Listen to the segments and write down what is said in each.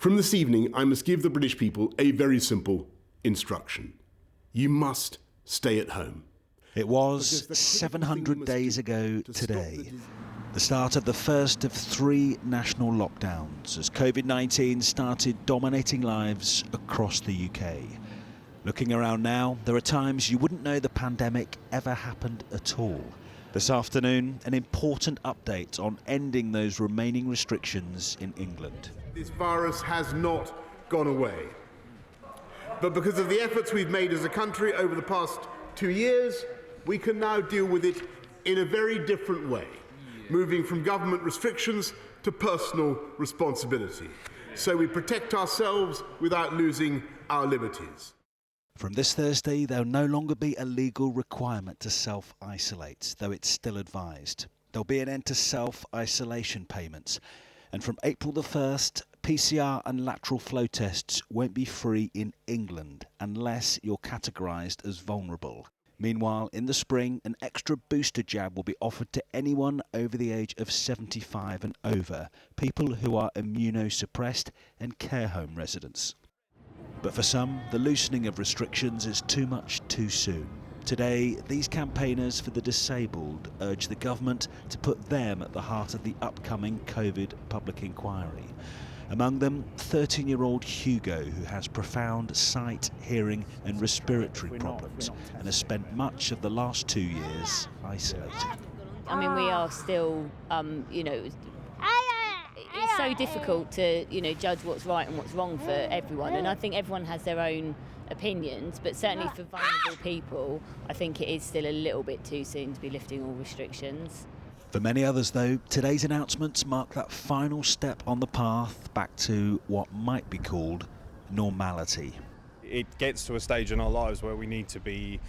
From this evening, I must give the British people a very simple instruction. You must stay at home. It was 700 days ago today, the start of the first of 3 national lockdowns as COVID-19 started dominating lives across the UK. Looking around now, there are times you wouldn't know the pandemic ever happened at all. This afternoon, an important update on ending those remaining restrictions in England. This virus has not gone away. But because of the efforts we've made as a country over the past 2 years, we can now deal with it in a very different way, moving from government restrictions to personal responsibility. So we protect ourselves without losing our liberties. From this Thursday, there'll no longer be a legal requirement to self-isolate, though it's still advised. There'll be an end to self-isolation payments. And from April the 1st, PCR and lateral flow tests won't be free in England unless you're categorised as vulnerable. Meanwhile, in the spring, an extra booster jab will be offered to anyone over the age of 75 and over, people who are immunosuppressed and care home residents. But for some, the loosening of restrictions is too much too soon. Today, these campaigners for the disabled urge the government to put them at the heart of the upcoming COVID public inquiry. Among them, 13-year-old Hugo, who has profound sight, hearing and respiratory problems and has spent much of the last 2 years isolated. I mean, we are still, it's so difficult to, judge what's right and what's wrong for everyone. And I think everyone has their own opinions, but certainly for vulnerable people, I think it is still a little bit too soon to be lifting all restrictions. For many others, though, today's announcements mark that final step on the path back to what might be called normality. It gets to a stage in our lives where we need to be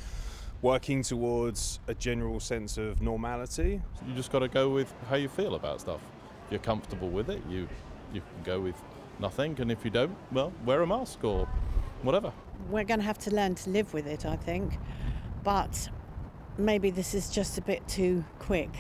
working towards a general sense of normality. You just got to go with how you feel about stuff. If you're comfortable with it, you can go with nothing, and if you don't, well, wear a mask or whatever. We're going to have to learn to live with it, I think, but maybe this is just a bit too quick.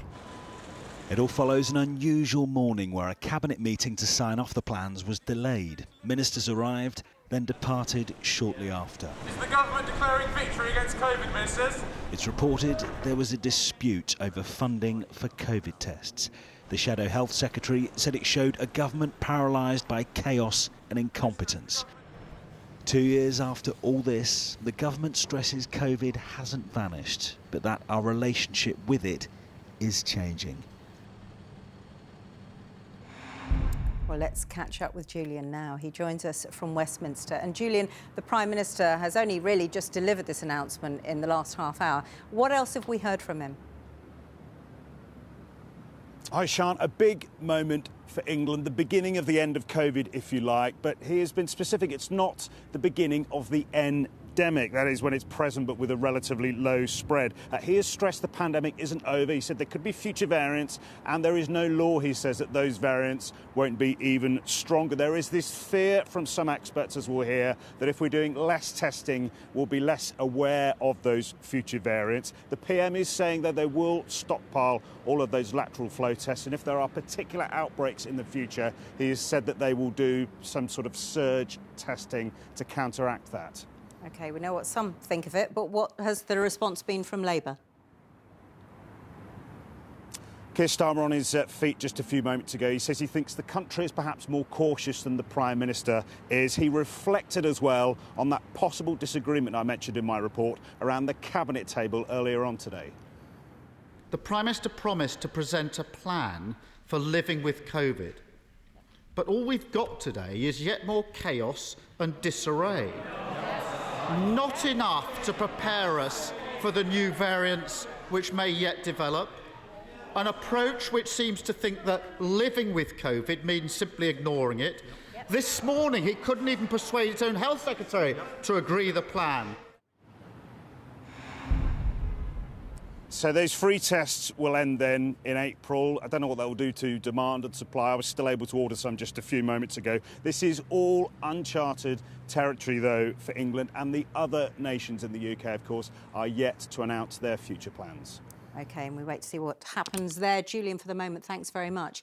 It all follows an unusual morning where a cabinet meeting to sign off the plans was delayed. Ministers arrived, then departed shortly after. Is the government declaring victory against COVID, ministers? It's reported there was a dispute over funding for COVID tests. The Shadow Health Secretary said it showed a government paralysed by chaos and incompetence. 2 years after all this, the government stresses COVID hasn't vanished, but that our relationship with it is changing. Well, let's catch up with Julian now. He joins us from Westminster. And Julian, the Prime Minister has only really just delivered this announcement in the last half hour. What else have we heard from him? Hi, Sian. A big moment for England, the beginning of the end of COVID, if you like. But he has been specific. It's not the beginning of the endemic. That is when it's present, but with a relatively low spread. He has stressed the pandemic isn't over. He said there could be future variants, and there is no law, he says, that those variants won't be even stronger. There is this fear from some experts, as we'll hear, that if we're doing less testing, we'll be less aware of those future variants. The PM is saying that they will stockpile all of those lateral flow tests, and if there are particular outbreaks in the future, he has said that they will do some sort of surge testing to counteract that. OK, we know what some think of it, but what has the response been from Labour? Keir Starmer on his feet just a few moments ago. He says he thinks the country is perhaps more cautious than the Prime Minister is. He reflected as well on that possible disagreement I mentioned in my report around the Cabinet table earlier on today. The Prime Minister promised to present a plan for living with COVID. But all we've got today is yet more chaos and disarray. Not enough to prepare us for the new variants which may yet develop. An approach which seems to think that living with COVID means simply ignoring it. This morning, he couldn't even persuade his own health secretary to agree the plan. So those free tests will end then in April. I don't know what that will do to demand and supply. I was still able to order some just a few moments ago. This is all uncharted territory, though, for England, and the other nations in the UK, of course, are yet to announce their future plans. OK, and we wait to see what happens there. Julian, for the moment, thanks very much.